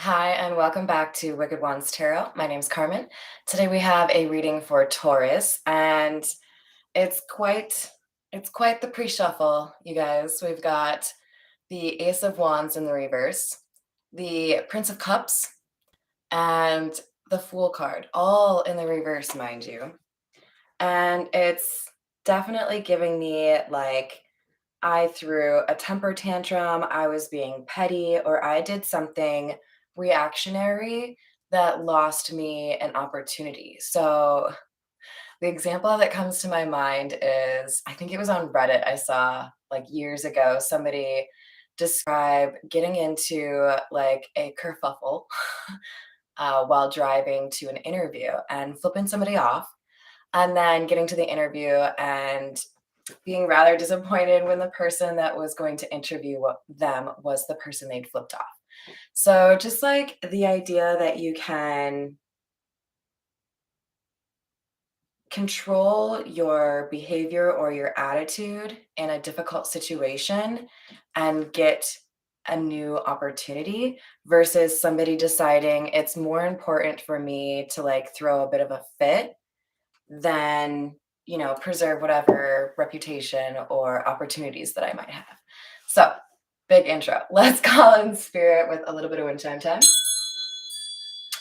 Hi, and welcome back to Wicked Ones Tarot. My name's Carmen. Today we have a reading for Taurus, and it's quite it's quite the pre-shuffle, you guys. We've got the Ace of Wands in the reverse, the Prince of Cups, and the Fool card, all in the reverse, mind you. And it's definitely giving me like I threw a temper tantrum, I was being petty, or I did something reactionary that lost me an opportunity. So, the example that comes to my mind is I think it was on Reddit I saw like years ago somebody describe getting into like a kerfuffle while driving to an interview and flipping somebody off, and then getting to the interview and being rather disappointed when the person that was going to interview them was the person they'd flipped off. So, just like the idea that you can control your behavior or your attitude in a difficult situation and get a new opportunity versus somebody deciding it's more important for me to like throw a bit of a fit than, preserve whatever reputation or opportunities that I might have. So, big intro. Let's call in spirit with a little bit of wind chime time.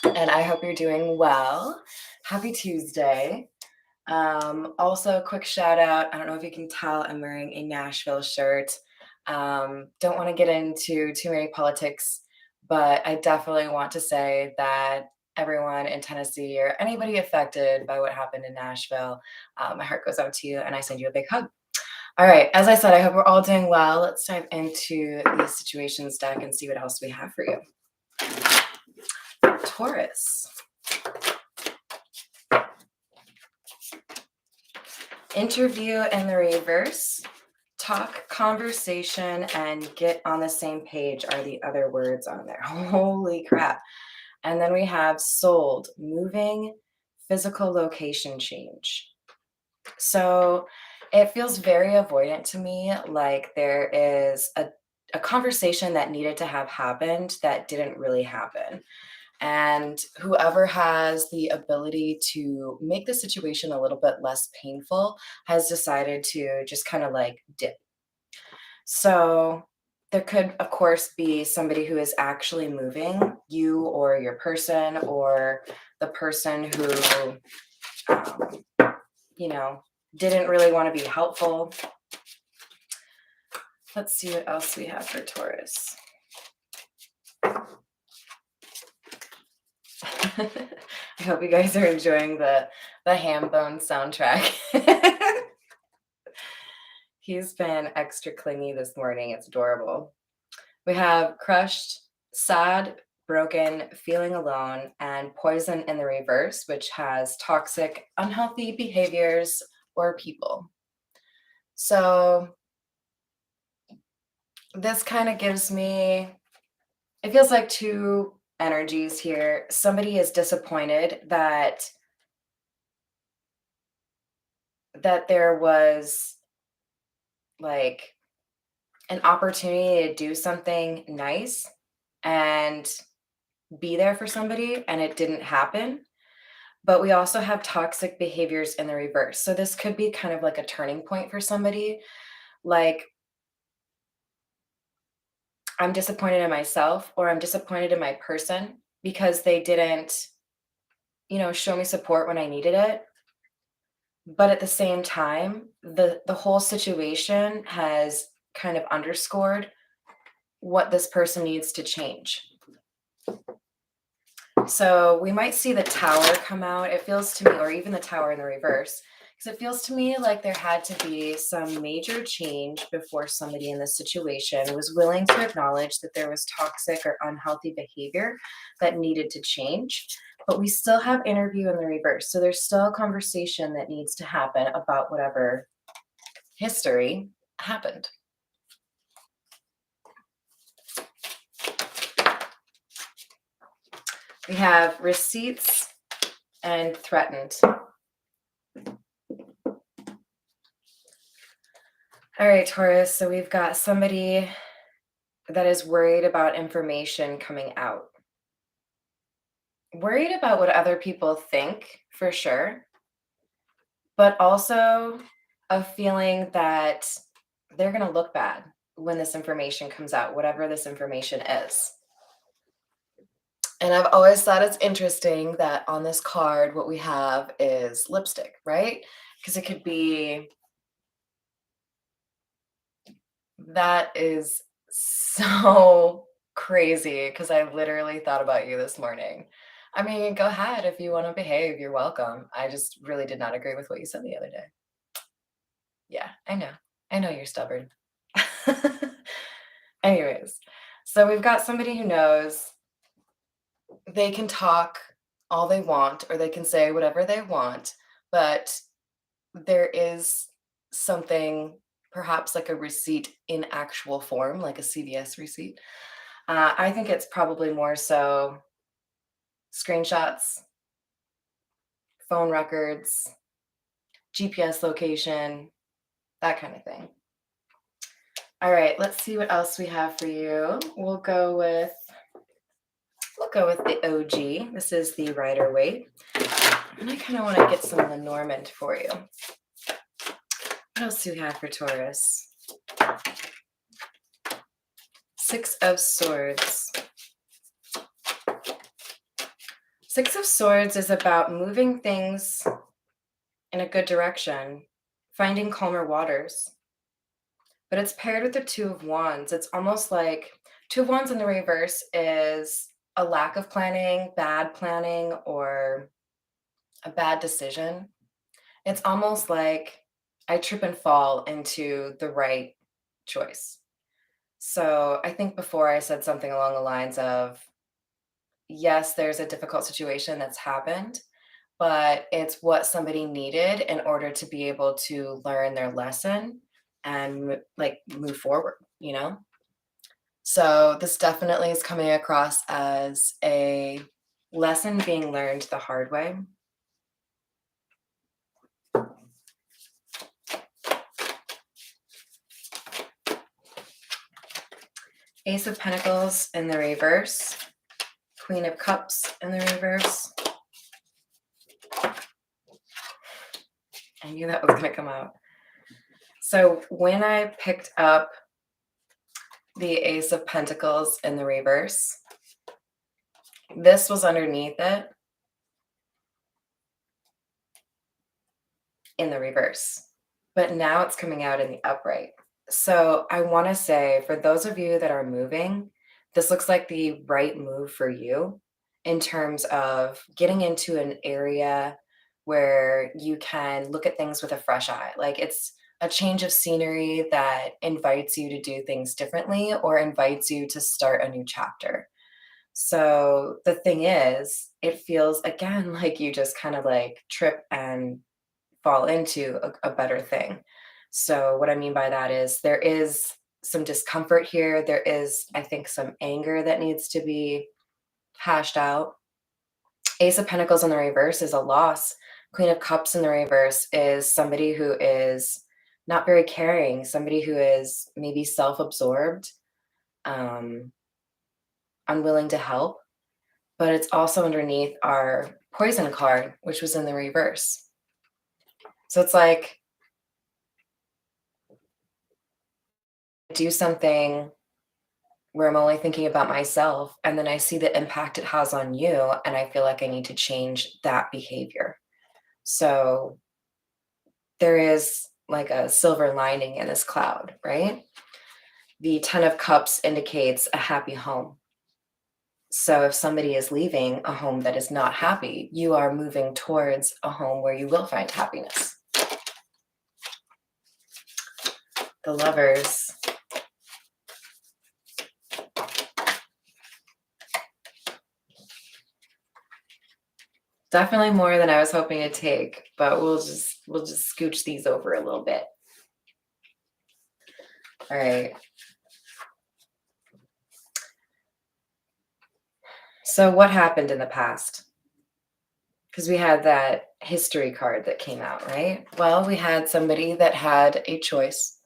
And I hope you're doing well. Happy Tuesday. Also, quick shout out. I don't know if you can tell, I'm wearing a Nashville shirt. Don't want to get into too many politics, but I definitely want to say that everyone in Tennessee or anybody affected by what happened in Nashville, my heart goes out to you and I send you a big hug. All right, as I said, I hope we're all doing well. Let's dive into the situations deck and see what else we have for you. Taurus. Interview in the reverse. Talk, conversation, and get on the same page are the other words on there. Holy crap. And then we have sold, moving, physical location change. So it feels very avoidant to me, like there is a conversation that needed to have happened that didn't really happen. And whoever has the ability to make the situation a little bit less painful has decided to just kind of like dip. So there could, of course, be somebody who is actually moving, you or your person, or the person who, um, you know, didn't really want to be helpful. Let's see what else we have for Taurus. I hope you guys are enjoying the ham bone soundtrack. He's been extra clingy this morning. It's adorable. We have crushed, sad, broken, feeling alone, and poison in the reverse, which has toxic, unhealthy behaviors or people. So this kind of gives me, it feels like two energies here. Somebody is disappointed that there was like an opportunity to do something nice and be there for somebody and it didn't happen. But we also have toxic behaviors in the reverse. So this could be kind of like a turning point for somebody. Like, I'm disappointed in myself or I'm disappointed in my person because they didn't, show me support when I needed it. But at the same time, the whole situation has kind of underscored what this person needs to change. So we might see the tower come out. It feels to me, or even the tower in the reverse, because it feels to me like there had to be some major change before somebody in this situation was willing to acknowledge that there was toxic or unhealthy behavior that needed to change. But we still have interview in the reverse. So there's still a conversation that needs to happen about whatever history happened. We have receipts and threatened. All right, Taurus, so we've got somebody that is worried about information coming out. worried about what other people think for sure, but also a feeling that they're going to look bad when this information comes out, whatever this information is. And I've always thought it's interesting that on this card, what we have is lipstick, right? Because it could be that is so crazy because I literally thought about you this morning. I mean, go ahead if you want to behave, you're welcome. I just really did not agree with what you said the other day. Yeah, I know. I know you're stubborn. Anyways, so we've got somebody who knows they can talk all they want or they can say whatever they want, but there is something, perhaps like a receipt in actual form, like a CVS receipt. I think it's probably more so screenshots, phone records, GPS location, that kind of thing. All right, let's see what else we have for you. We'll go with the OG. This is the Rider-Waite. And I kind of want to get some Lenormand for you. What else do we have for Taurus? Six of Swords. Six of Swords is about moving things in a good direction, finding calmer waters. But it's paired with the Two of Wands. It's almost like Two of Wands in the reverse is a lack of planning, or a bad decision. It's almost like I trip and fall into the right choice. So I think before I said something along the lines of, yes, there's a difficult situation that's happened, but it's what somebody needed in order to be able to learn their lesson and like move forward, you know? So this definitely is coming across as a lesson being learned the hard way. Ace of Pentacles in the reverse, Queen of Cups in the reverse. I knew that was going to come out. So when I picked up the Ace of Pentacles in the reverse, this was underneath it in the reverse, but now it's coming out in the upright. So I want to say, for those of you that are moving, this looks like the right move for you in terms of getting into an area where you can look at things with a fresh eye. Like it's a change of scenery that invites you to do things differently or invites you to start a new chapter. So the thing is, it feels again like you just kind of like trip and fall into a better thing. So what I mean by that is there is some discomfort here. There is, I think, some anger that needs to be hashed out. Ace of Pentacles in the reverse is a loss. Queen of Cups in the reverse is somebody who is not very caring, somebody who is maybe self-absorbed, unwilling to help. But it's also underneath our Poison card, which was in the reverse. So it's like, do something where I'm only thinking about myself, and then I see the impact it has on you, and I feel like I need to change that behavior. So there is like a silver lining in this cloud, right? The Ten of Cups indicates a happy home. So if somebody is leaving a home that is not happy, you are moving towards a home where you will find happiness. The Lovers. Definitely more than I was hoping to take, but we'll just scooch these over a little bit. All right. So what happened in the past? Because we had that history card that came out, right? Well, we had somebody that had a choice,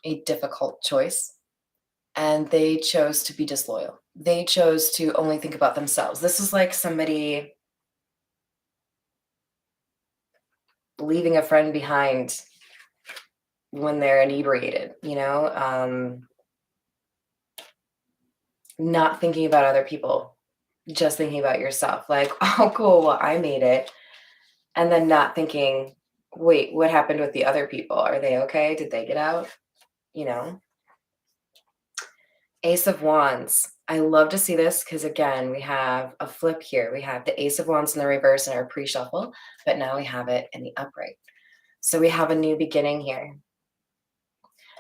a difficult choice. and they chose to be disloyal. They chose to only think about themselves. This is like somebody leaving a friend behind when they're inebriated, not thinking about other people, just thinking about yourself. Like, oh, cool, well, I made it. And then not thinking, wait, what happened with the other people? Are they okay? Did they get out? You know? Ace of Wands. I love to see this because, again, we have a flip here. We have the Ace of Wands in the reverse in our pre-shuffle, but now we have it in the upright. So we have a new beginning here.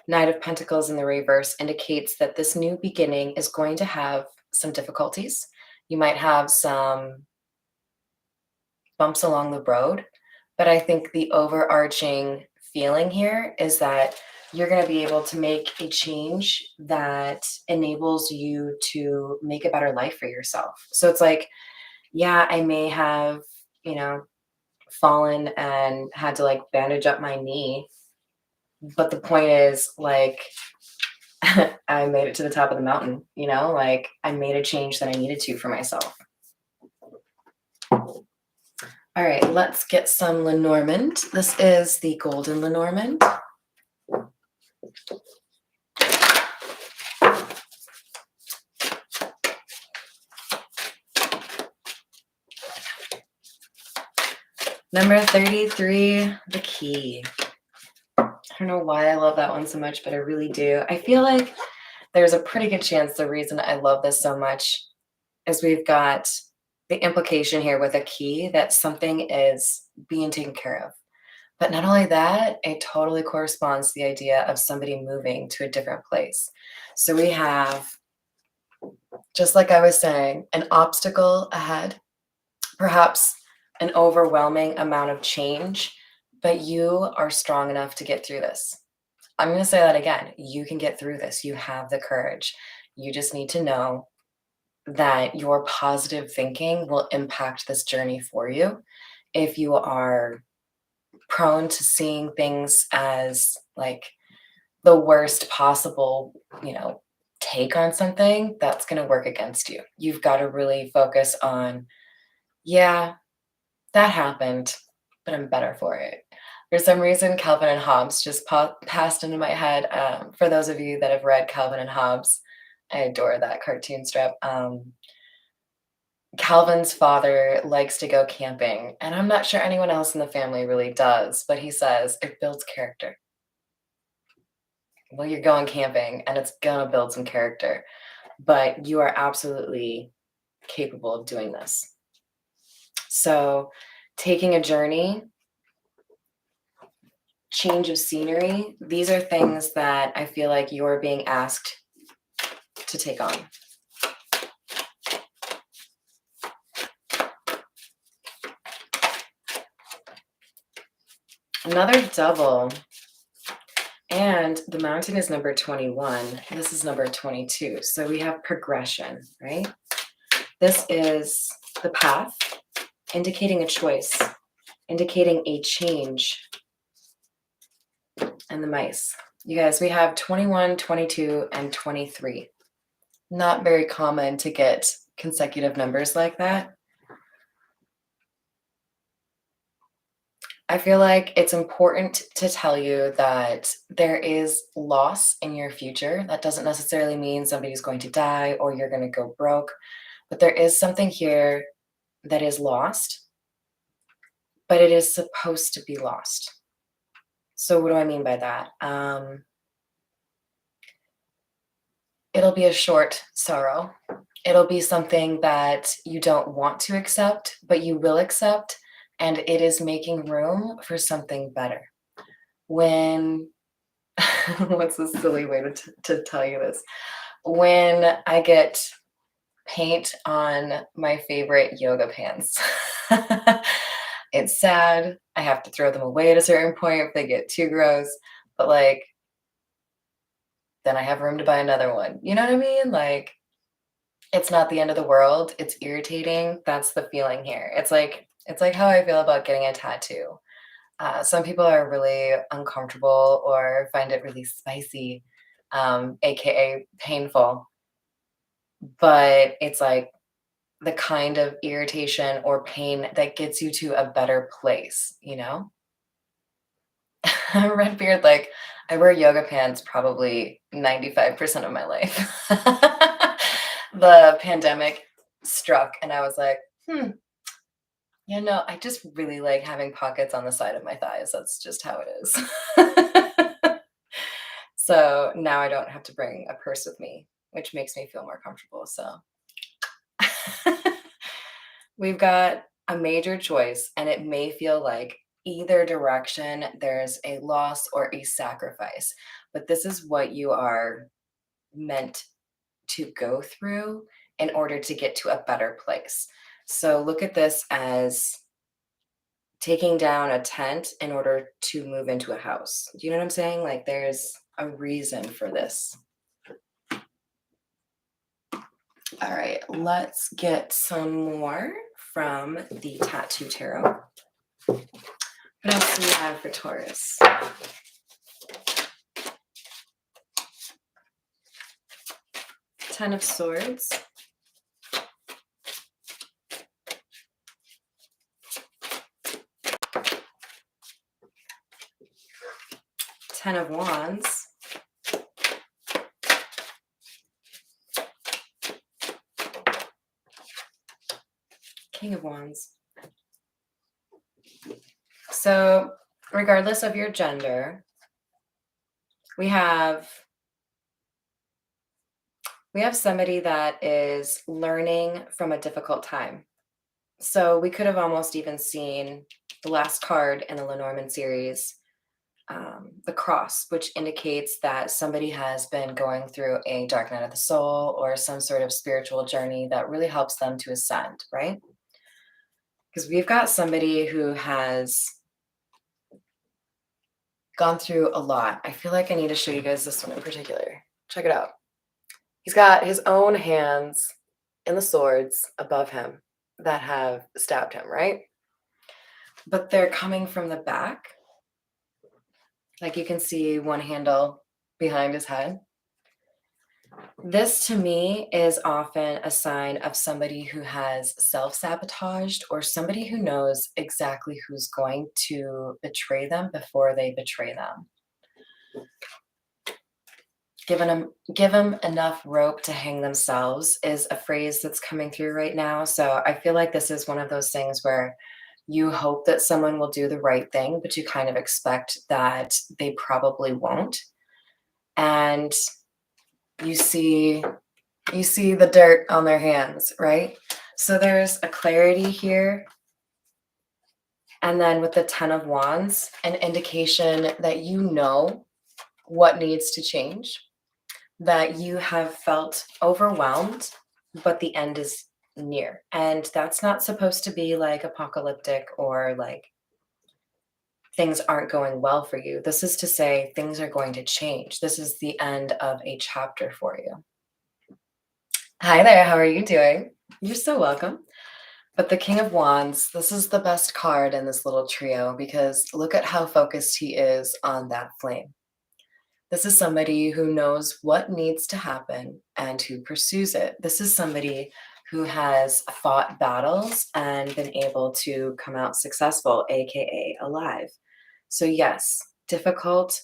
Knight of Pentacles in the reverse indicates that this new beginning is going to have some difficulties. You might have some bumps along the road, but I think the overarching feeling here is that you're going to be able to make a change that enables you to make a better life for yourself. So it's like, yeah, I may have, fallen and had to like bandage up my knee, but the point is like I made it to the top of the mountain, like I made a change that I needed to for myself. All right, let's get some Lenormand. This is the Golden Lenormand. Number 33, the Key. I don't know why I love that one so much, but I really do. I feel like there's a pretty good chance the reason I love this so much is we've got the implication here with a key that something is being taken care of. But not only that, it totally corresponds to the idea of somebody moving to a different place. So we have, just like I was saying, an obstacle ahead, perhaps an overwhelming amount of change, but you are strong enough to get through this. I'm going to say that again. You can get through this. You have the courage. You just need to know that your positive thinking will impact this journey for you. If you are prone to seeing things as like the worst possible, take on something, that's going to work against you. You've got to really focus on, yeah, that happened, but I'm better for it. For some reason, Calvin and Hobbes just passed into my head. For those of you that have read Calvin and Hobbes, I adore that cartoon strip. Calvin's father likes to go camping, and I'm not sure anyone else in the family really does, but he says it builds character. Well, you're going camping, and it's going to build some character, but you are absolutely capable of doing this. So taking a journey, change of scenery, these are things that I feel like you're being asked to take on. Another double, and the mountain is number 21. This is number 22. So we have progression, right? This is the path, indicating a choice, indicating a change. And the mice. You guys, we have 21, 22, and 23. Not very common to get consecutive numbers like that. I feel like it's important to tell you that there is loss in your future. That doesn't necessarily mean somebody's going to die or you're going to go broke, but there is something here that is lost, but it is supposed to be lost. So what do I mean by that? It'll be a short sorrow. It'll be something that you don't want to accept, but you will accept, and it is making room for something better. When, what's the silly way to tell you this? When I get paint on my favorite yoga pants, it's sad. I have to throw them away at a certain point if they get too gross, but like, then I have room to buy another one. You know what I mean? Like, it's not the end of the world. It's irritating. That's the feeling here. It's like how I feel about getting a tattoo. Some people are really uncomfortable or find it really spicy. aka painful, but it's like the kind of irritation or pain that gets you to a better place, you know? Red beard, like, I wear yoga pants probably 95% of my life. The pandemic struck, and I was like, yeah, no, I just really like having pockets on the side of my thighs. That's just how it is. So now I don't have to bring a purse with me, which makes me feel more comfortable. So we've got a major choice, and it may feel like either direction there's a loss or a sacrifice, but this is what you are meant to go through in order to get to a better place. So look at this as taking down a tent in order to move into a house. Do you know what I'm saying? Like there's a reason for this. All right, let's get some more from the Tattoo Tarot. What else do we have for Taurus? Ten of Swords. Ten of Wands. King of Wands. So regardless of your gender, we have somebody that is learning from a difficult time. So we could have almost even seen the last card in the Lenormand series, the cross, which indicates that somebody has been going through a dark night of the soul or some sort of spiritual journey that really helps them to ascend, right? Because we've got somebody who has gone through a lot. I feel like I need to show you guys this one in particular. Check it out. He's got his own hands in the swords above him that have stabbed him, right? But they're coming from the back. Like you can see one handle behind his head. This to me is often a sign of somebody who has self-sabotaged or somebody who knows exactly who's going to betray them before they betray them. Give them enough rope to hang themselves is a phrase that's coming through right now. So I feel like this is one of those things where you hope that someone will do the right thing, but you kind of expect that they probably won't. And you see the dirt on their hands, right? So there's a clarity here. And then with the Ten of Wands, an indication that you know what needs to change, that you have felt overwhelmed, but the end is near. And that's not supposed to be like apocalyptic or like things aren't going well for you. This is to say things are going to change. This is the end of a chapter for you. Hi there, how are you doing? You're so welcome. But the King of Wands, this is the best card in this little trio because look at how focused he is on that flame. This is somebody who knows what needs to happen and who pursues it. This is somebody who has fought battles and been able to come out successful, aka alive. So yes, difficult,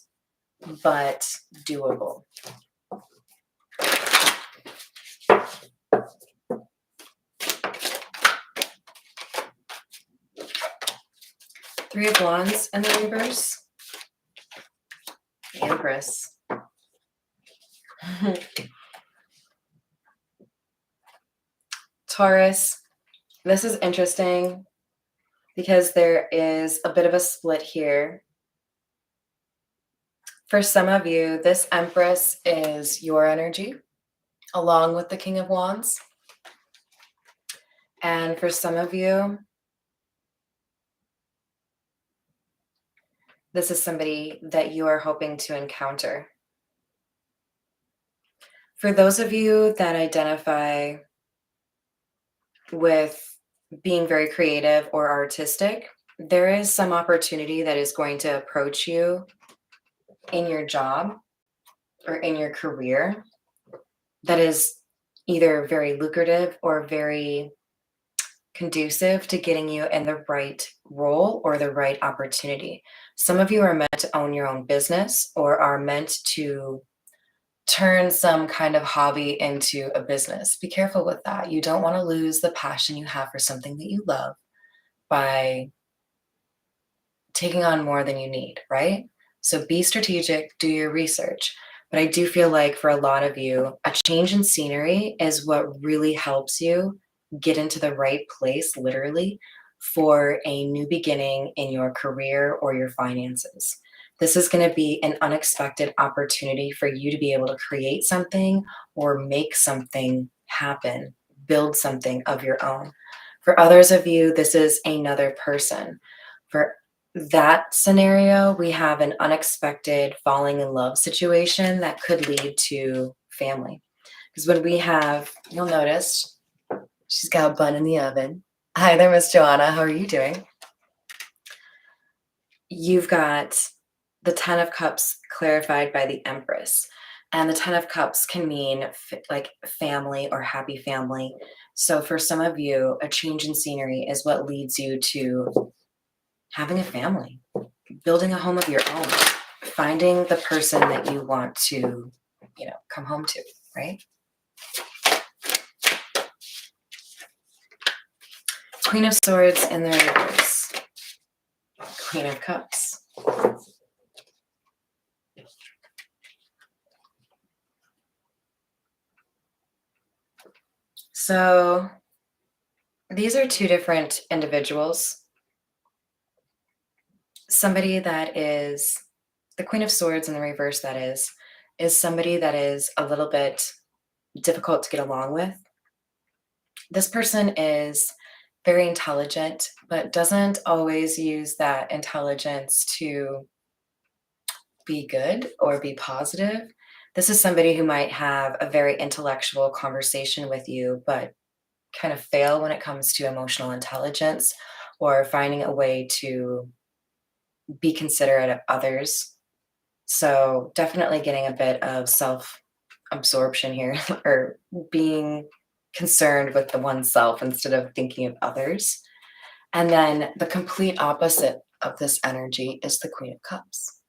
but doable. Three of Wands and the reverse. The Empress. Taurus, this is interesting because there is a bit of a split here. For some of you, this Empress is your energy, along with the King of Wands. And for some of you, this is somebody that you are hoping to encounter. For those of you that identify with being very creative or artistic, there is some opportunity that is going to approach you in your job or in your career that is either very lucrative or very conducive to getting you in the right role or the right opportunity. Some of you are meant to own your own business or are meant to turn some kind of hobby into a business. Be careful with that. You don't want to lose the passion you have for something that you love by taking on more than you need, right? So be strategic, do your research. But I do feel like for a lot of you, a change in scenery is what really helps you get into the right place, literally, for a new beginning in your career or your finances. This is going to be an unexpected opportunity for you to be able to create something or make something happen, build something of your own. For others of you, this is another person. For that scenario, we have an unexpected falling in love situation that could lead to family. Because when we have, you'll notice she's got a bun in the oven. Hi there, Miss Joanna. How are you doing? You've got the Ten of Cups clarified by the Empress. And the Ten of Cups can mean like family or happy family. So for some of you, a change in scenery is what leads you to having a family, building a home of your own, finding the person that you want to, come home to, right? Queen of Swords in the reverse. Queen of Cups. So these are two different individuals. Somebody that is the Queen of Swords in the reverse, that is somebody that is a little bit difficult to get along with. This person is very intelligent, but doesn't always use that intelligence to be good or be positive. This is somebody who might have a very intellectual conversation with you, but kind of fail when it comes to emotional intelligence or finding a way to be considerate of others. So definitely getting a bit of self absorption here or being concerned with the oneself instead of thinking of others. And then the complete opposite of this energy is the Queen of Cups.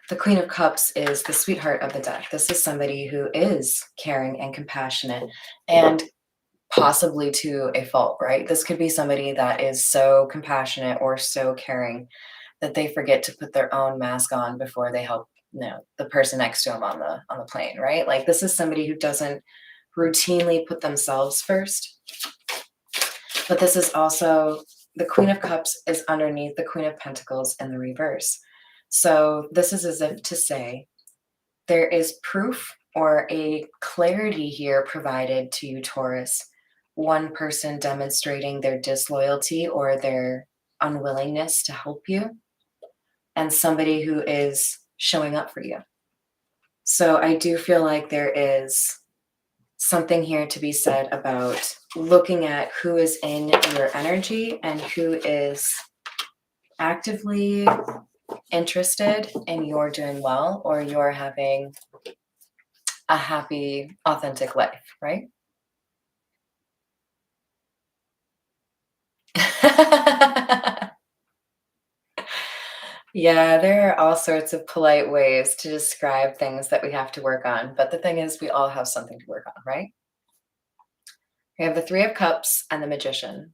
The Queen of Cups is the sweetheart of the deck. This is somebody who is caring and compassionate and possibly to a fault, right? This could be somebody that is so compassionate or so caring that they forget to put their own mask on before they help, the person next to them on the plane, right? Like this is somebody who doesn't routinely put themselves first. But this is also the Queen of Cups is underneath the Queen of Pentacles in the reverse. So this is as if to say there is proof or a clarity here provided to you, Taurus. One person demonstrating their disloyalty or their unwillingness to help you, and somebody who is showing up for you. So I do feel like there is something here to be said about looking at who is in your energy and who is actively interested in your doing well or you're having a happy, authentic life, right? Yeah, there are all sorts of polite ways to describe things that we have to work on. But the thing is, we all have something to work on, right? We have the Three of Cups and the Magician.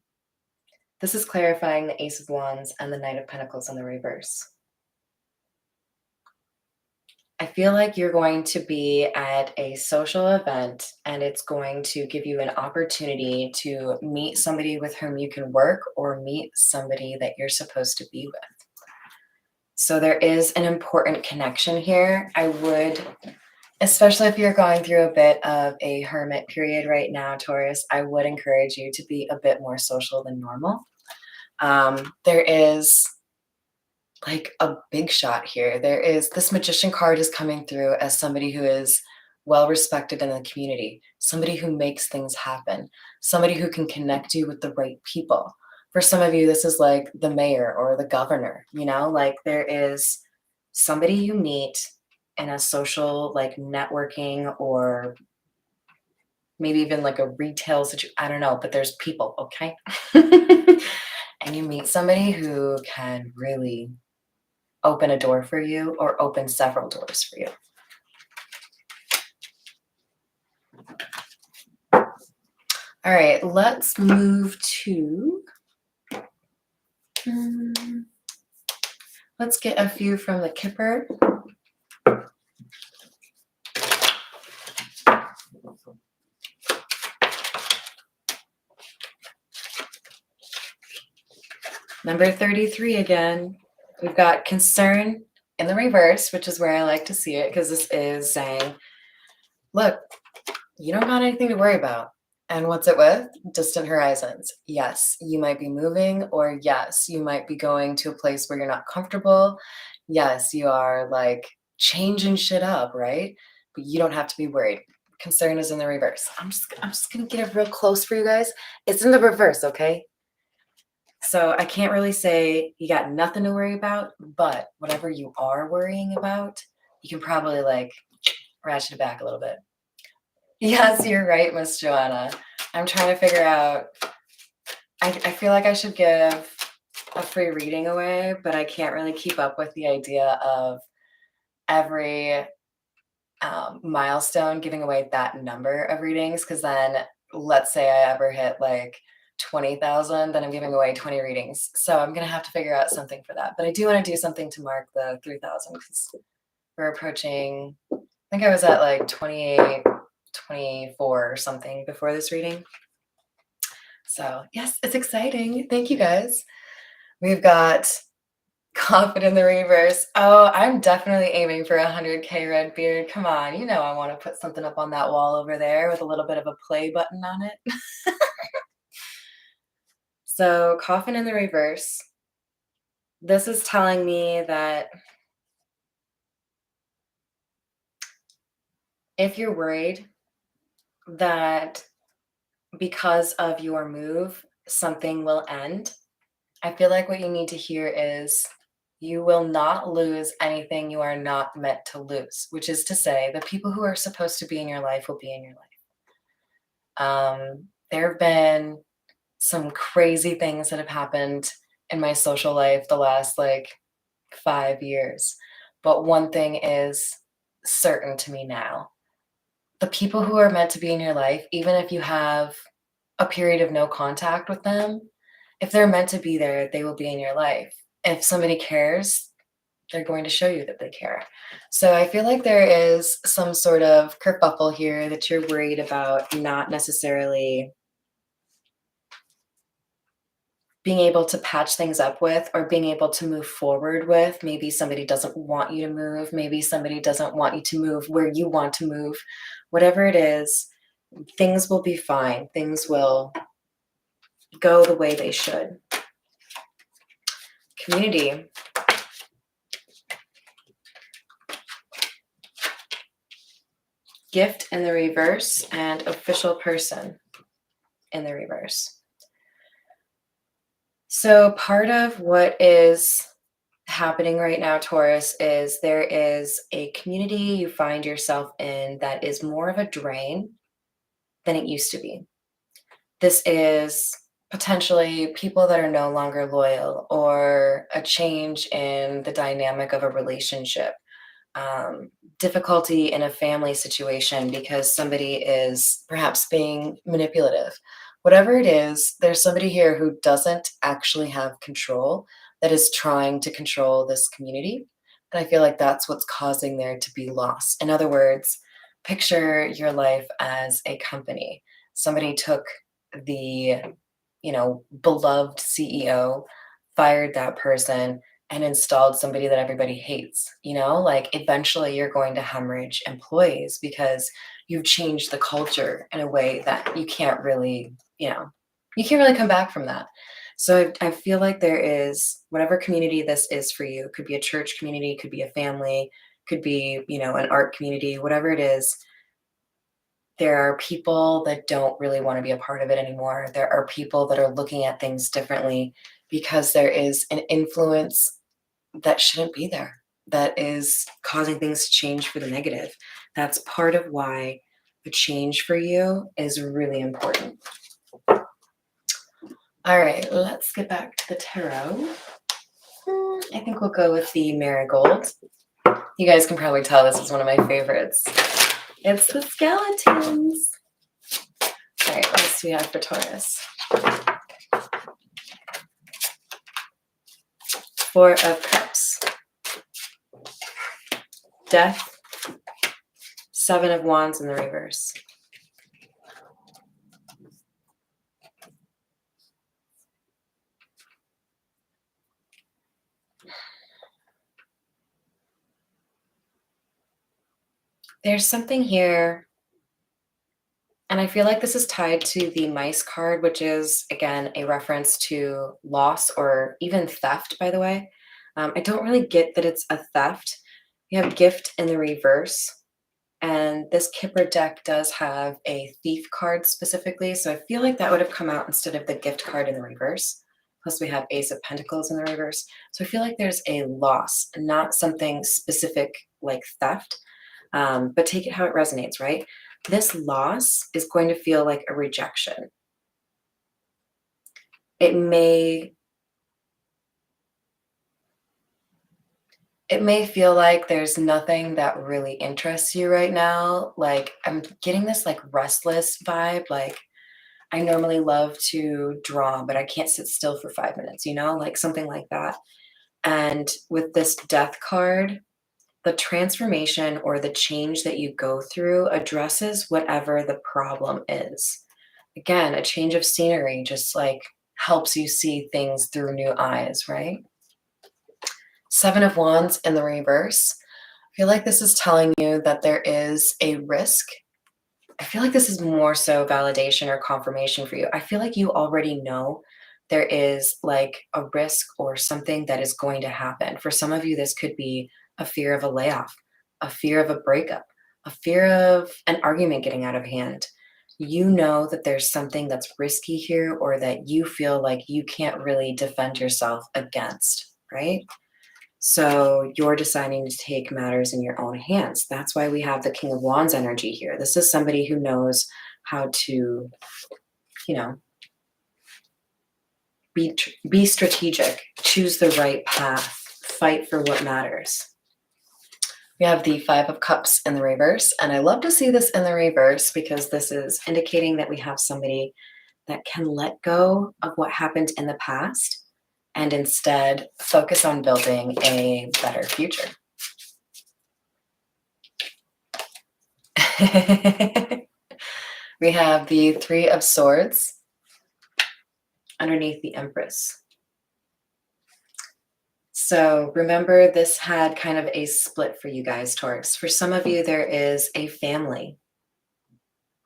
This is clarifying the Ace of Wands and the Knight of Pentacles in the reverse. I feel like you're going to be at a social event and it's going to give you an opportunity to meet somebody with whom you can work or meet somebody that you're supposed to be with. So there is an important connection here. I would, especially if you're going through a bit of a hermit period right now, Taurus, I would encourage you to be a bit more social than normal. There is like a big shot here. There is this Magician card is coming through as somebody who is well respected in the community, somebody who makes things happen, somebody who can connect you with the right people. For some of you, this is like the mayor or the governor, like there is somebody you meet in a social, like, networking, or maybe even like a retail situation. I don't know, but there's people, okay? And you meet somebody who can really open a door for you or open several doors for you. All right, let's move to, let's get a few from the Kipper. Number 33 again. We've got concern in the reverse, which is where I like to see it, because this is saying, look, you don't got anything to worry about. And what's it with? Distant horizons. Yes, you might be moving, or yes, you might be going to a place where you're not comfortable. Yes, you are like changing shit up, right? But you don't have to be worried. Concern is in the reverse. I'm just gonna get it real close for you guys. It's in the reverse, okay? So I can't really say you got nothing to worry about, but whatever you are worrying about, you can probably like ratchet it back a little bit. Yes, you're right, Miss Joanna. I'm trying to figure out, I feel like I should give a free reading away, but I can't really keep up with the idea of every milestone giving away that number of readings, because then let's say I ever hit like 20,000, then I'm giving away 20 readings. So I'm going to have to figure out something for that. But I do want to do something to mark the 3,000, because we're approaching, I think I was at like 28, 24 or something before this reading. So yes, it's exciting. Thank you guys. We've got confident in the reverse. Oh, I'm definitely aiming for 100K red beard. Come on, you know I want to put something up on that wall over there with a little bit of a play button on it. So coffin in the reverse. This is telling me that if you're worried that because of your move, something will end, I feel like what you need to hear is you will not lose anything you are not meant to lose, which is to say the people who are supposed to be in your life will be in your life. There have been some crazy things that have happened in my social life the last like 5 years. But one thing is certain to me now. The people who are meant to be in your life, even if you have a period of no contact with them, if they're meant to be there, they will be in your life. If somebody cares, they're going to show you that they care. So I feel like there is some sort of kerfuffle here that you're worried about not necessarily being able to patch things up with, or being able to move forward with. Maybe somebody doesn't want you to move. Maybe somebody doesn't want you to move where you want to move. Whatever it is, things will be fine. Things will go the way they should. Community. Gift in the reverse, and official person in the reverse. So part of what is happening right now, Taurus, is there is a community you find yourself in that is more of a drain than it used to be. This is potentially people that are no longer loyal, or a change in the dynamic of a relationship, difficulty in a family situation because somebody is perhaps being manipulative. Whatever it is, there's somebody here who doesn't actually have control, that is trying to control this community. And I feel like that's what's causing there to be loss. In other words, picture your life as a company. Somebody took the, beloved CEO, fired that person, and installed somebody that everybody hates. Like eventually you're going to hemorrhage employees because you've changed the culture in a way that you can't really, come back from that. So I feel like there is, whatever community this is for you, could be a church community, could be a family, could be, an art community, whatever it is, there are people that don't really want to be a part of it anymore. There are people that are looking at things differently because there is an influence that shouldn't be there. that is causing things to change for the negative. That's part of why a change for you is really important. All right, let's get back to the tarot. I think we'll go with the marigold. You guys can probably tell this is one of my favorites. It's the skeletons. All right, what else do we have for Taurus? Four of Cups. Death. Seven of Wands in the reverse. There's something here, and I feel like this is tied to the mice card, which is, again, a reference to loss or even theft, by the way. I don't really get that it's a theft. You have gift in the reverse, and this Kipper deck does have a thief card specifically, so I feel like that would have come out instead of the gift card in the reverse. Plus we have Ace of Pentacles in the reverse. So I feel like there's a loss, not something specific like theft. But take it how it resonates, right? This loss is going to feel like a rejection. It may feel like there's nothing that really interests you right now. Like I'm getting this like restless vibe. Like I normally love to draw, but I can't sit still for 5 minutes, like something like that. And with this death card, the transformation or the change that you go through addresses whatever the problem is. Again, a change of scenery just like helps you see things through new eyes, right? Seven of Wands in the reverse. I feel like this is telling you that there is a risk. I feel like this is more so validation or confirmation for you. I feel like you already know there is like a risk or something that is going to happen. For some of you, this could be a fear of a layoff, a fear of a breakup, a fear of an argument getting out of hand. You know that there's something that's risky here or that you feel like you can't really defend yourself against, right? So you're deciding to take matters in your own hands. That's why we have the King of Wands energy here. This is somebody who knows how to, you know, be strategic, choose the right path, fight for what matters. We have the Five of Cups in the reverse, and I love to see this in the reverse because this is indicating that we have somebody that can let go of what happened in the past and instead focus on building a better future. We have the Three of Swords underneath the Empress. So remember, this had kind of a split for you guys, Taurus. For some of you, there is a family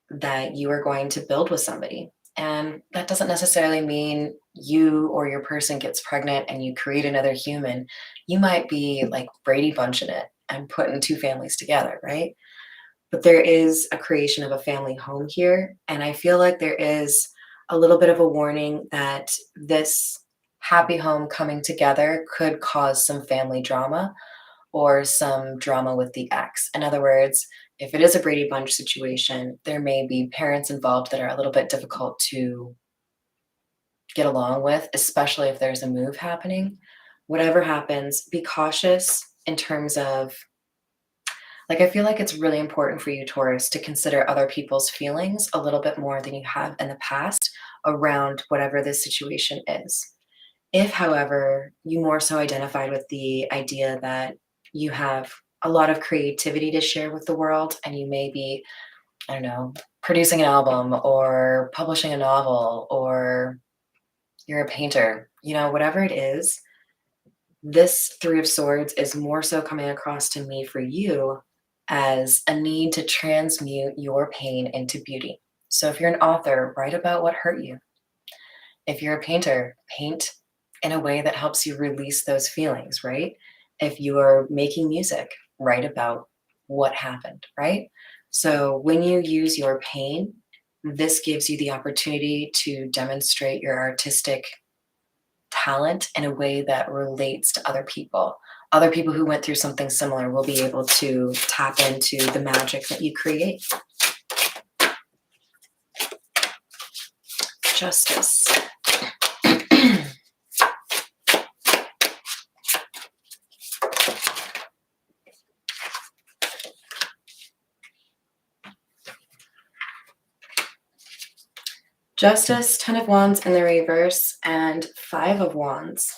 that you are going to build with somebody. And that doesn't necessarily mean you or your person gets pregnant and you create another human. You might be like Brady Bunching it and putting two families together, right? But there is a creation of a family home here. And I feel like there is a little bit of a warning that this happy home coming together could cause some family drama or some drama with the ex. In other words, if it is a Brady Bunch situation, there may be parents involved that are a little bit difficult to get along with, especially if there's a move happening. Whatever happens, be cautious in terms of, like, I feel like it's really important for you, Taurus, to consider other people's feelings a little bit more than you have in the past around whatever this situation is. If, however, you more so identified with the idea that you have a lot of creativity to share with the world and you may be, I don't know, producing an album or publishing a novel or you're a painter, whatever it is, this Three of Swords is more so coming across to me for you as a need to transmute your pain into beauty. So if you're an author, write about what hurt you. If you're a painter, paint in a way that helps you release those feelings, right? If you are making music, write about what happened, right? So when you use your pain, this gives you the opportunity to demonstrate your artistic talent in a way that relates to other people. Other people who went through something similar will be able to tap into the magic that you create. Justice. Justice, 10 of Wands in the reverse, and 5 of Wands.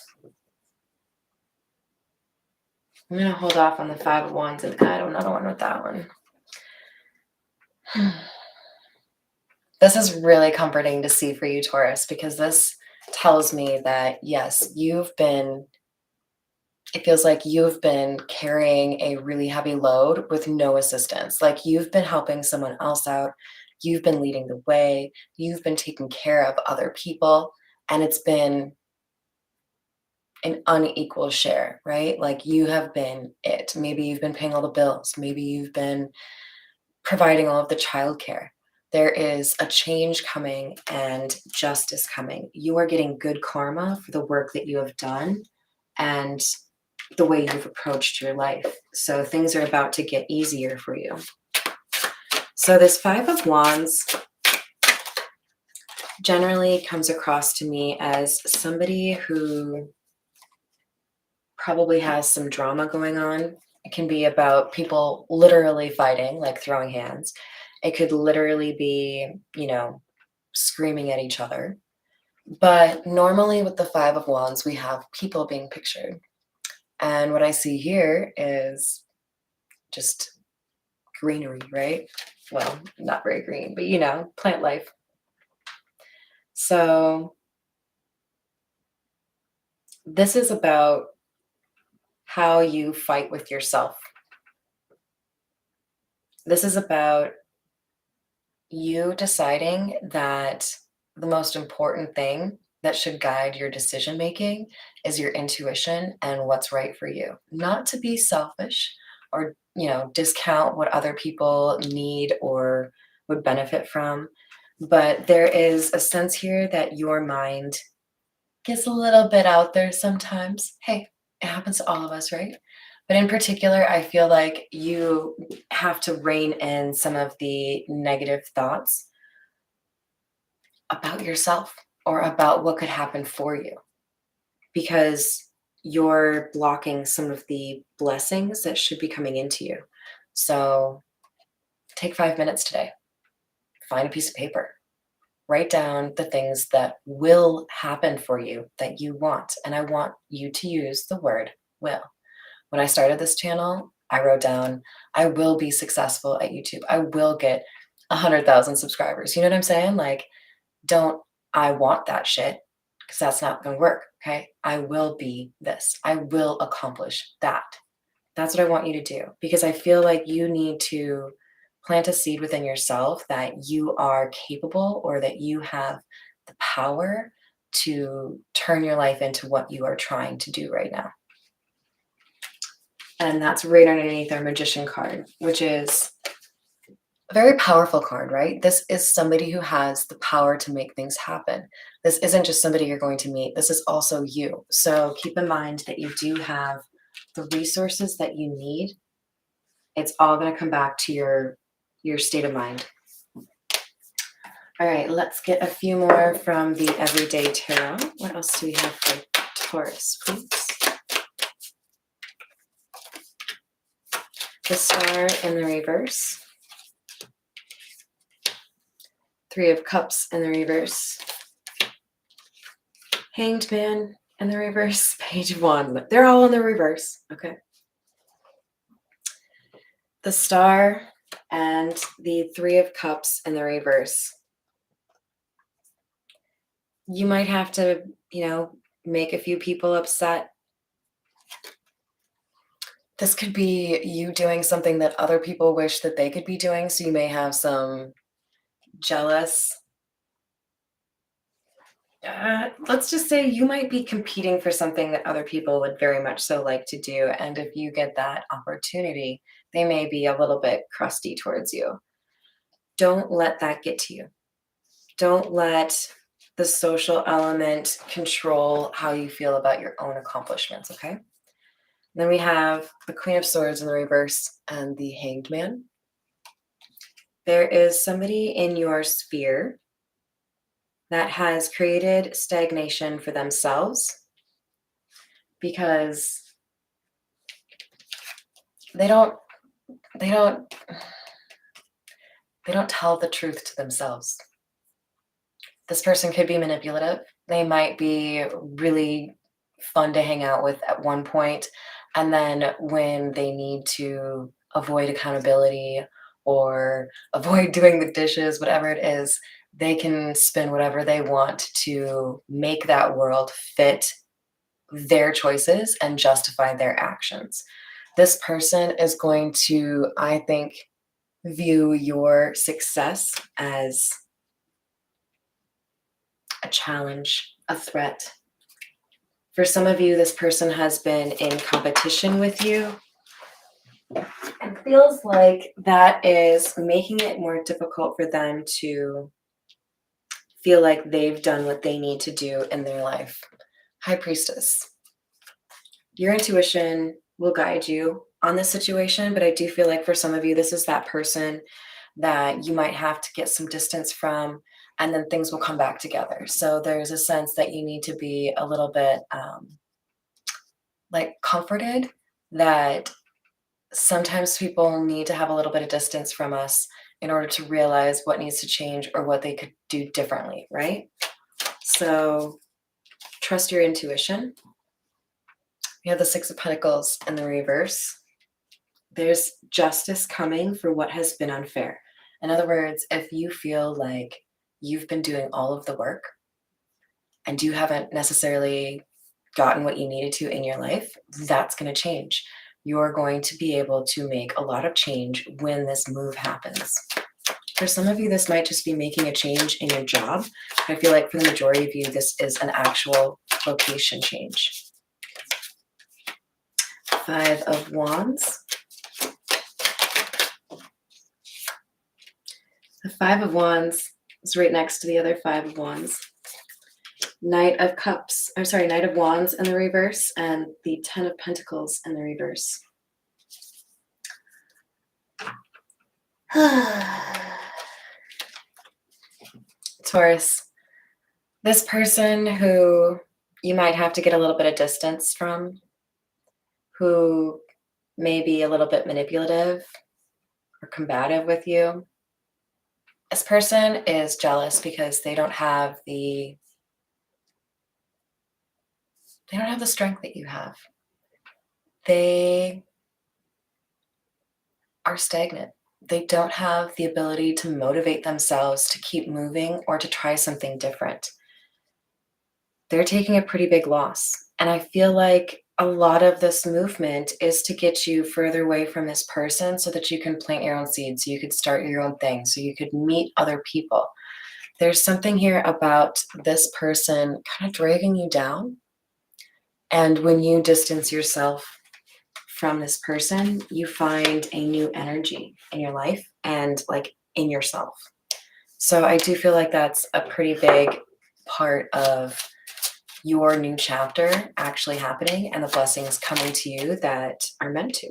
I'm going to hold off on the 5 of Wands and add another one with that one. This is really comforting to see for you, Taurus, because this tells me that, yes, it feels like you've been carrying a really heavy load with no assistance. Like you've been helping someone else out. You've been leading the way. You've been taking care of other people. And it's been an unequal share, right? Like you have been it. Maybe you've been paying all the bills. Maybe you've been providing all of the childcare. There is a change coming and justice coming. You are getting good karma for the work that you have done and the way you've approached your life. So things are about to get easier for you. So this 5 of Wands generally comes across to me as somebody who probably has some drama going on. It can be about people literally fighting, like throwing hands. It could literally be, screaming at each other. But normally with the 5 of Wands, we have people being pictured. And what I see here is just greenery, right? Well, not very green, but plant life. So this is about how you fight with yourself. This is about you deciding that the most important thing that should guide your decision making is your intuition and what's right for you. Not to be selfish or, discount what other people need or would benefit from. But there is a sense here that your mind gets a little bit out there sometimes. Hey, it happens to all of us, right? But in particular, I feel like you have to rein in some of the negative thoughts about yourself or about what could happen for you, because you're blocking some of the blessings that should be coming into you. So take 5 minutes today, find a piece of paper, write down the things that will happen for you that you want. And I want you to use the word will. When I started this channel, I wrote down, I will be successful at YouTube. I will get 100,000 subscribers. You know what I'm saying? Like, don't I want that shit, because that's not going to work. Okay. I will be this. I will accomplish that. That's what I want you to do, because I feel like you need to plant a seed within yourself that you are capable, or that you have the power to turn your life into what you are trying to do right now. And that's right underneath our Magician card, which is a very powerful card, right? This is somebody who has the power to make things happen. This isn't just somebody you're going to meet. This is also you. So keep in mind that you do have the resources that you need. It's all going to come back to your state of mind. All right, let's get a few more from the Everyday Tarot. What else do we have for Taurus, please? The Star in the reverse. 3 of Cups in the reverse. Hanged Man in the reverse. Page of Wands. They're all in the reverse. Okay. The Star and the 3 of Cups in the reverse. You might have to, make a few people upset. This could be you doing something that other people wish that they could be doing. So you may have some jealous. Let's just say you might be competing for something that other people would very much so like to do. And if you get that opportunity, they may be a little bit crusty towards you. Don't let that get to you. Don't let the social element control how you feel about your own accomplishments, okay? Then we have the Queen of Swords in the reverse and the Hanged Man. There is somebody in your sphere that has created stagnation for themselves because they don't they don't they don't tell the truth to themselves. This person could be manipulative. They might be really fun to hang out with at one point, and then when they need to avoid accountability or avoid doing the dishes, whatever it is, they can spin whatever they want to make that world fit their choices and justify their actions. This person is going to, I think, view your success as a challenge, a threat. For some of you, this person has been in competition with you. It feels like that is making it more difficult for them to feel like they've done what they need to do in their life. High Priestess, your intuition will guide you on this situation, but I do feel like for some of you, this is that person that you might have to get some distance from, and then things will come back together. So there's a sense that you need to be a little bit like comforted that sometimes people need to have a little bit of distance from us in order to realize what needs to change or what they could do differently, right? So trust your intuition. We have the Six of Pentacles in the reverse. There's justice coming for what has been unfair. In other words, if you feel like you've been doing all of the work and you haven't necessarily gotten what you needed to in your life, that's going to change. You're going to be able to make a lot of change when this move happens. For some of you, this might just be making a change in your job. I feel like for the majority of you, this is an actual location change. Five of Wands. The Five of Wands is right next to the other Five of Wands. Knight of Wands in the reverse and the Ten of Pentacles in the reverse. Taurus, this person who you might have to get a little bit of distance from, who may be a little bit manipulative or combative with you. This person is jealous because they don't have the strength that you have. They are stagnant. They don't have the ability to motivate themselves to keep moving or to try something different. They're taking a pretty big loss. And I feel like a lot of this movement is to get you further away from this person so that you can plant your own seeds, so you could start your own thing, so you could meet other people. There's something here about this person kind of dragging you down. And when you distance yourself from this person, you find a new energy in your life and like in yourself. So I do feel like that's a pretty big part of your new chapter actually happening and the blessings coming to you that are meant to.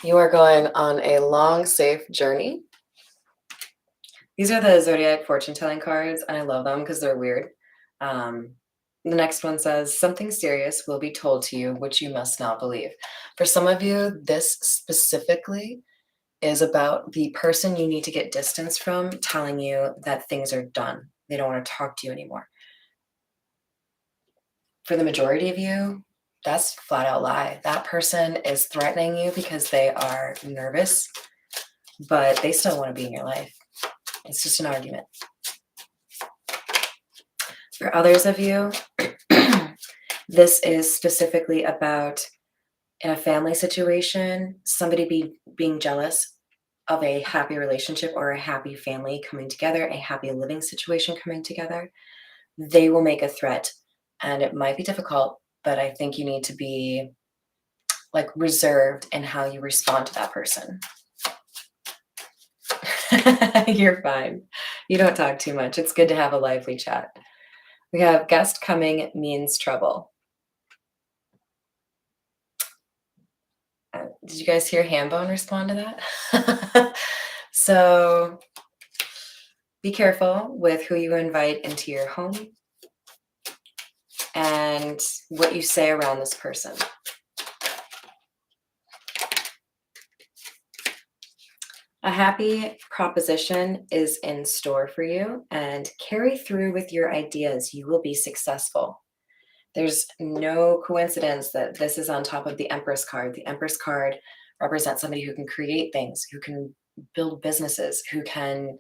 You are going on a long, safe journey. These are the Zodiac fortune telling cards, and I love them because they're weird. The next one says, something serious will be told to you, which you must not believe. For some of you, this specifically is about the person you need to get distance from telling you that things are done. They don't want to talk to you anymore. For the majority of you, that's flat out lie. That person is threatening you because they are nervous, but they still want to be in your life. It's just an argument. For others of you, this is specifically about in a family situation, somebody being jealous of a happy relationship or a happy family coming together, a happy living situation coming together. They will make a threat, and it might be difficult, but I think you need to be like reserved in how you respond to that person. You're fine. You don't talk too much. It's good to have a lively chat. We have guest coming means trouble. Did you guys hear Hambone respond to that? So be careful with who you invite into your home and what you say around this person. A happy proposition is in store for you, and carry through with your ideas. You will be successful. There's no coincidence that this is on top of the Empress card. The Empress card represents somebody who can create things, who can build businesses, who can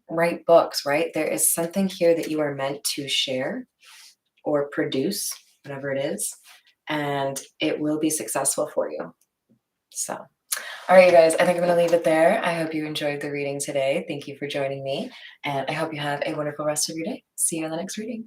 write books, right? There is something here that you are meant to share or produce, whatever it is, and it will be successful for you. So, all right, you guys, I think I'm going to leave it there. I hope you enjoyed the reading today. Thank you for joining me, and I hope you have a wonderful rest of your day. See you in the next reading.